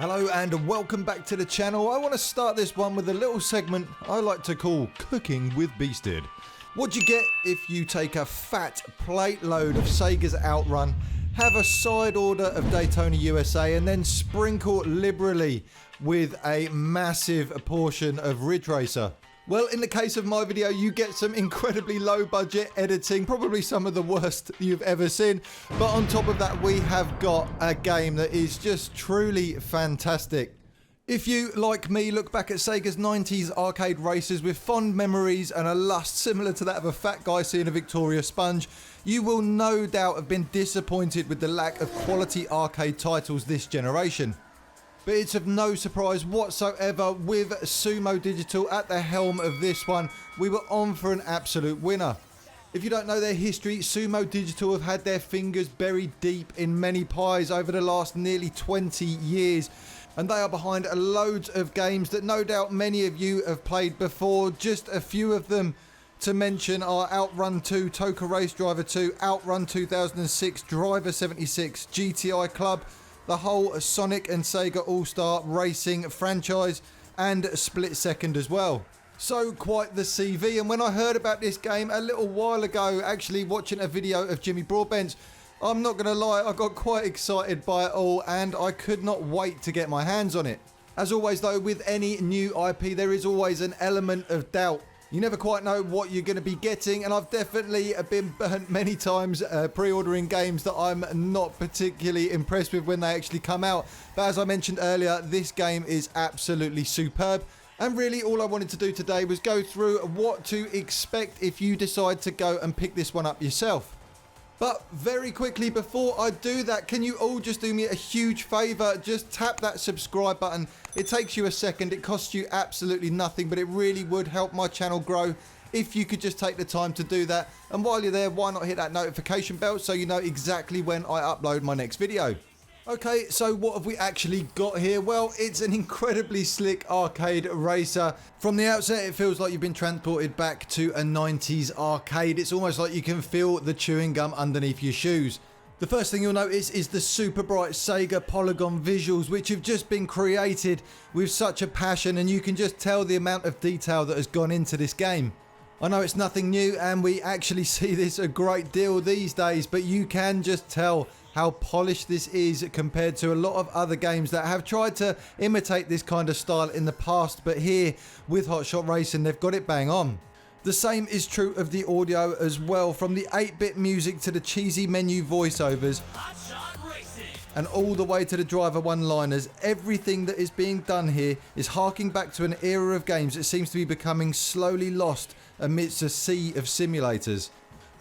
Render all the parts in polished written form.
Hello and welcome back to the channel. I want to start this one with a little segment I like to call Cooking with Beasted. What do you get if you take a fat plate load of Sega's Outrun, have a side order of Daytona USA, and then sprinkle liberally with a massive portion of Ridge Racer? Well, in the case of my video, you get some incredibly low budget editing, probably some of the worst you've ever seen. But on top of that, we have got a game that is just truly fantastic. If you, like me, look back at Sega's 90s arcade races with fond memories and a lust similar to that of a fat guy seeing a Victoria sponge, you will no doubt have been disappointed with the lack of quality arcade titles this generation. But it's of no surprise whatsoever, with Sumo Digital at the helm of this one, we were on for an absolute winner. If you don't know their history, Sumo Digital have had their fingers buried deep in many pies over the last nearly 20 years. And they are behind loads of games that no doubt many of you have played before. Just a few of them to mention are Outrun 2, Toka Race Driver 2, Outrun 2006, Driver 76, GTI Club, the whole Sonic and Sega All-Star Racing franchise, and Split Second as well. So quite the CV, and when I heard about this game a little while ago, actually watching a video of Jimmy Broadbent's, I'm not going to lie, I got quite excited by it all and I could not wait to get my hands on it. As always though, with any new IP, there is always an element of doubt. You never quite know what you're going to be getting, and I've definitely been burnt many times pre-ordering games that I'm not particularly impressed with when they actually come out. But as I mentioned earlier, this game is absolutely superb. And really all I wanted to do today was go through what to expect if you decide to go and pick this one up yourself. But very quickly before I do that, can you all just do me a huge favour? Just tap that subscribe button. It takes you a second, it costs you absolutely nothing, but it really would help my channel grow if you could just take the time to do that. And while you're there, why not hit that notification bell so you know exactly when I upload my next video. Okay, so what have we actually got here? Well, it's an incredibly slick arcade racer. From the outset, it feels like you've been transported back to a 90s arcade. It's almost like you can feel the chewing gum underneath your shoes. The first thing you'll notice is the super bright Sega polygon visuals, which have just been created with such a passion, and you can just tell the amount of detail that has gone into this game. I know it's nothing new, and we actually see this a great deal these days, but you can just tell how polished this is compared to a lot of other games that have tried to imitate this kind of style in the past, but here with Hotshot Racing they've got it bang on. The same is true of the audio as well, from the 8-bit music to the cheesy menu voiceovers, Hotshot Racing, and all the way to the driver one-liners. Everything that is being done here is harking back to an era of games that seems to be becoming slowly lost amidst a sea of simulators.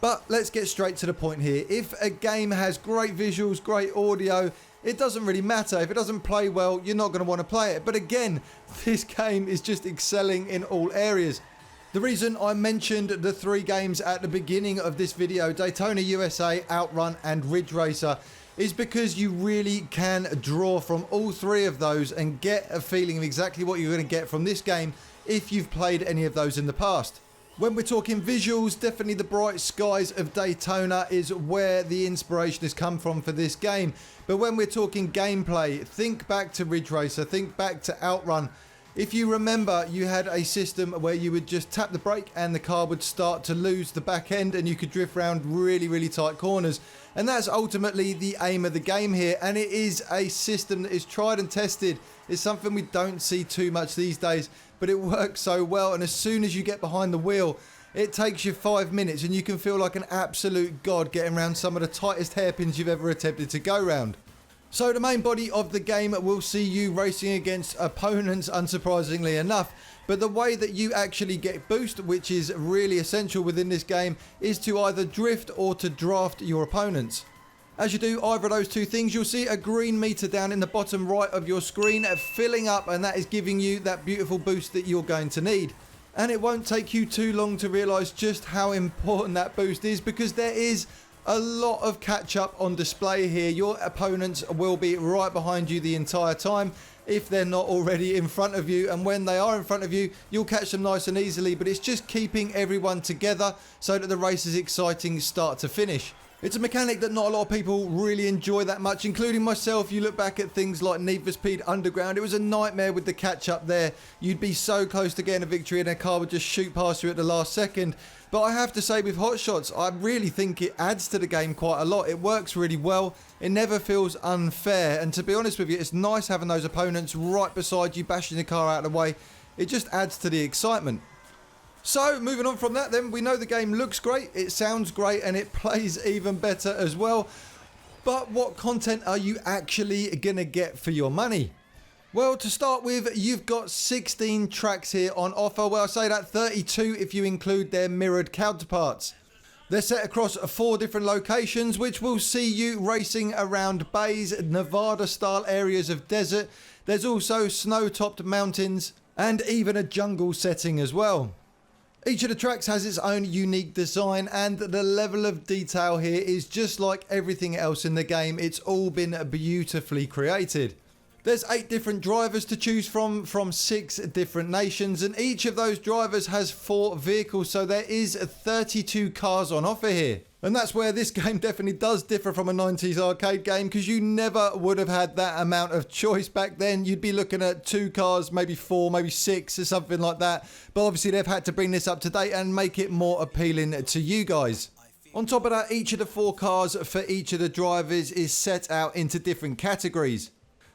But let's get straight to the point here. If a game has great visuals, great audio, it doesn't really matter. If it doesn't play well, you're not going to want to play it. But again, this game is just excelling in all areas. The reason I mentioned the 3 games at the beginning of this video, Daytona USA, Outrun and Ridge Racer, is because you really can draw from all 3 of those and get a feeling of exactly what you're going to get from this game if you've played any of those in the past. When we're talking visuals, definitely the bright skies of Daytona is where the inspiration has come from for this game. But when we're talking gameplay, think back to Ridge Racer, think back to Outrun. If you remember, you had a system where you would just tap the brake and the car would start to lose the back end and you could drift around really tight corners. And that's ultimately the aim of the game here, and it is a system that is tried and tested. It's something we don't see too much these days, but it works so well, and as soon as you get behind the wheel, it takes you 5 minutes and you can feel like an absolute god getting around some of the tightest hairpins you've ever attempted to go round. So the main body of the game will see you racing against opponents, unsurprisingly enough, but the way that you actually get boost, which is really essential within this game, is to either drift or to draft your opponents. As you do either of those 2 things, you'll see a green meter down in the bottom right of your screen filling up, and that is giving you that beautiful boost that you're going to need. And it won't take you too long to realise just how important that boost is, because there is a lot of catch up on display here. Your opponents will be right behind you the entire time if they're not already in front of you, and when they are in front of you, you'll catch them nice and easily. But it's just keeping everyone together so that the race is exciting start to finish. It's a mechanic that not a lot of people really enjoy that much, including myself. You look back at things like Need for Speed Underground, it was a nightmare with the catch-up there. You'd be so close to getting a victory and a car would just shoot past you at the last second. But I have to say, with Hotshots, I really think it adds to the game quite a lot. It works really well. It never feels unfair. And to be honest with you, it's nice having those opponents right beside you, bashing the car out of the way. It just adds to the excitement. So, moving on from that then, we know the game looks great, it sounds great, and it plays even better as well. But what content are you actually going to get for your money? Well, to start with, you've got 16 tracks here on offer. Well, I say that 32 if you include their mirrored counterparts. They're set across 4 different locations, which will see you racing around bays, Nevada-style areas of desert. There's also snow-topped mountains and even a jungle setting as well. Each of the tracks has its own unique design, and the level of detail here is just like everything else in the game. It's all been beautifully created. There's 8 different drivers to choose from 6 different nations, and each of those drivers has 4 vehicles, so there is 32 cars on offer here. And that's where this game definitely does differ from a 90s arcade game, because you never would have had that amount of choice back then. You'd be looking at 2 cars, maybe 4, maybe 6 or something like that. But obviously they've had to bring this up to date and make it more appealing to you guys. On top of that, each of the 4 cars for each of the drivers is set out into different categories.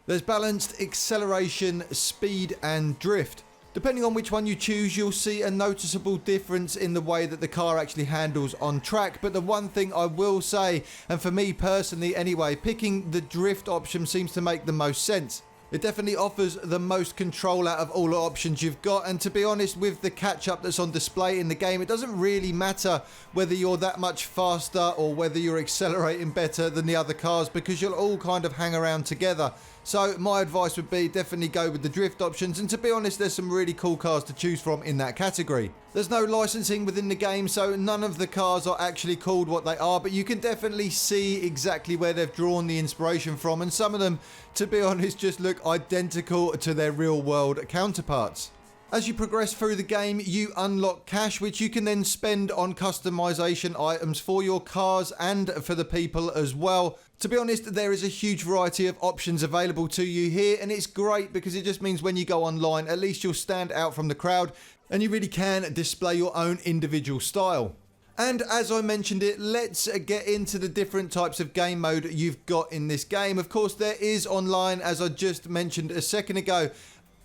There's balanced, acceleration, speed and drift. Depending on which one you choose, you'll see a noticeable difference in the way that the car actually handles on track. But the one thing I will say, and for me personally anyway, picking the drift option seems to make the most sense. It definitely offers the most control out of all the options you've got, and to be honest, with the catch-up that's on display in the game, it doesn't really matter whether you're that much faster or whether you're accelerating better than the other cars, because you'll all kind of hang around together. So my advice would be definitely go with the drift options, and to be honest, there's some really cool cars to choose from in that category. There's no licensing within the game, so none of the cars are actually called what they are, but you can definitely see exactly where they've drawn the inspiration from, and some of them, to be honest, just look identical to their real world counterparts. As you progress through the game, you unlock cash, which you can then spend on customization items for your cars and for the people as well. To be honest, there is a huge variety of options available to you here, and it's great because it just means when you go online, at least you'll stand out from the crowd and you really can display your own individual style. And as I mentioned it, let's get into the different types of game mode you've got in this game. Of course, there is online, as I just mentioned a second ago.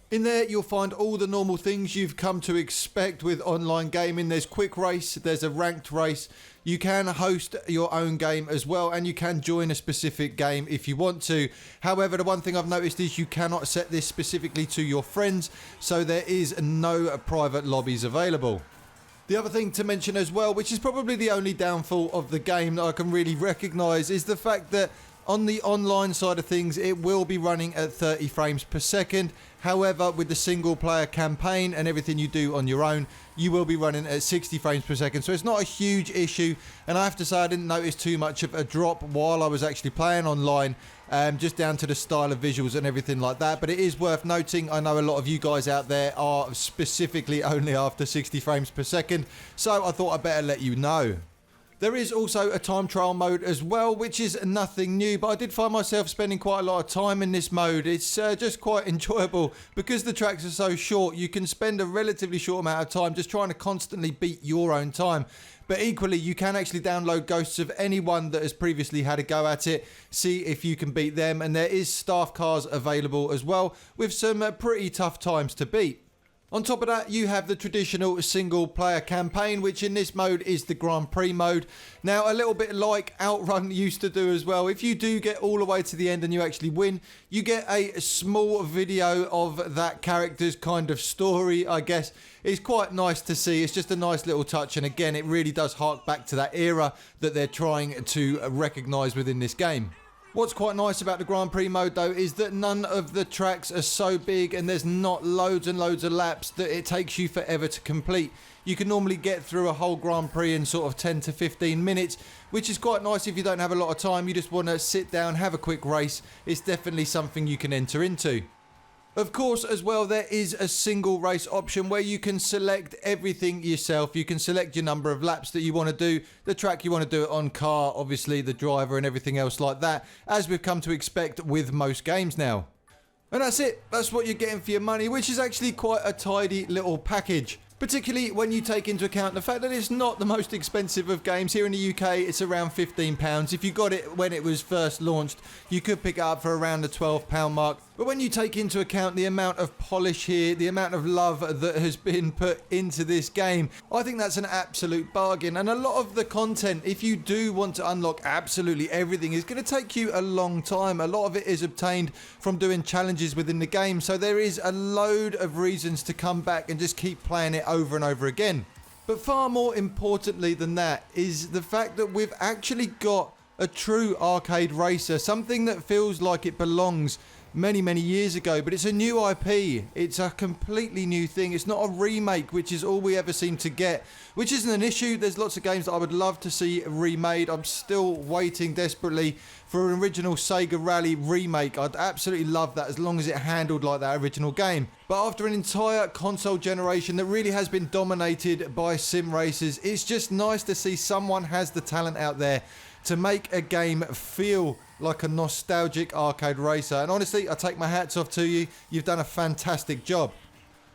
In there, you'll find all the normal things you've come to expect with online gaming. There's quick race, there's a ranked race. You can host your own game as well, and you can join a specific game if you want to. However, the one thing I've noticed is you cannot set this specifically to your friends, so there is no private lobbies available. The other thing to mention as well, which is probably the only downfall of the game that I can really recognise, is the fact that on the online side of things, it will be running at 30 frames per second. However, with the single player campaign and everything you do on your own, you will be running at 60 frames per second. So it's not a huge issue. And I have to say, I didn't notice too much of a drop while I was actually playing online, just down to the style of visuals and everything like that. But it is worth noting, I know a lot of you guys out there are specifically only after 60 frames per second. So I thought I'd better let you know. There is also a time trial mode as well, which is nothing new, but I did find myself spending quite a lot of time in this mode. It's just quite enjoyable because the tracks are so short. You can spend a relatively short amount of time just trying to constantly beat your own time. But equally, you can actually download ghosts of anyone that has previously had a go at it, see if you can beat them, and there is staff cars available as well with some pretty tough times to beat. On top of that, you have the traditional single player campaign, which in this mode is the Grand Prix mode. Now, a little bit like Outrun used to do as well, if you do get all the way to the end and you actually win, you get a small video of that character's kind of story, I guess. It's quite nice to see. It's just a nice little touch, and again, it really does hark back to that era that they're trying to recognise within this game. What's quite nice about the Grand Prix mode though is that none of the tracks are so big and there's not loads and loads of laps that it takes you forever to complete. You can normally get through a whole Grand Prix in sort of 10 to 15 minutes, which is quite nice if you don't have a lot of time. You just want to sit down, have a quick race. It's definitely something you can enter into. Of course, as well, there is a single race option where you can select everything yourself. You can select your number of laps that you want to do, the track you want to do it on, car, obviously the driver and everything else like that, as we've come to expect with most games now. And that's it. That's what you're getting for your money, which is actually quite a tidy little package. Particularly when you take into account the fact that it's not the most expensive of games. Here in the UK, it's around £15. If you got it when it was first launched, you could pick it up for around the £12 mark. But when you take into account the amount of polish here, the amount of love that has been put into this game, I think that's an absolute bargain. And a lot of the content, if you do want to unlock absolutely everything, is going to take you a long time. A lot of it is obtained from doing challenges within the game. So there is a load of reasons to come back and just keep playing it over and over again. But far more importantly than that is the fact that we've actually got a true arcade racer, something that feels like it belongs many years ago, but it's a new IP. It's a completely new thing. It's not a remake, which is all we ever seem to get, which isn't an issue. There's lots of games that I would love to see remade. I'm still waiting desperately for an original Sega Rally remake. I'd absolutely love that as long as it handled like that original game. But after an entire console generation that really has been dominated by sim racers, it's just nice to see someone has the talent out there to make a game feel like a nostalgic arcade racer. And honestly, I take my hats off to you. You've done a fantastic job.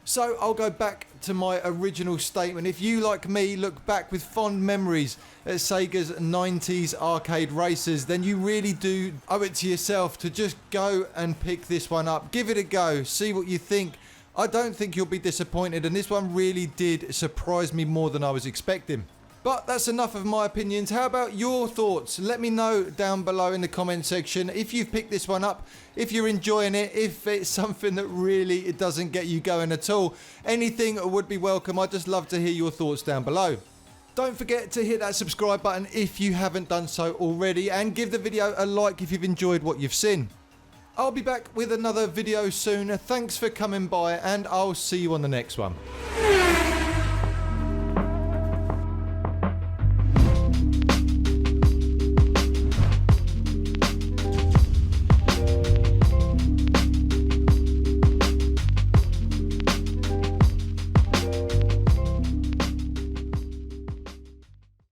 So I'll go back to my original statement. If you, like me, look back with fond memories at Sega's 90s arcade racers, then you really do owe it to yourself to just go and pick this one up. Give it a go. See what you think. I don't think you'll be disappointed, and this one really did surprise me more than I was expecting. But that's enough of my opinions. How about your thoughts? Let me know down below in the comment section if you've picked this one up, if you're enjoying it, if it's something that really it doesn't get you going at all. Anything would be welcome. I'd just love to hear your thoughts down below. Don't forget to hit that subscribe button if you haven't done so already, and give the video a like if you've enjoyed what you've seen. I'll be back with another video soon. Thanks for coming by, and I'll see you on the next one.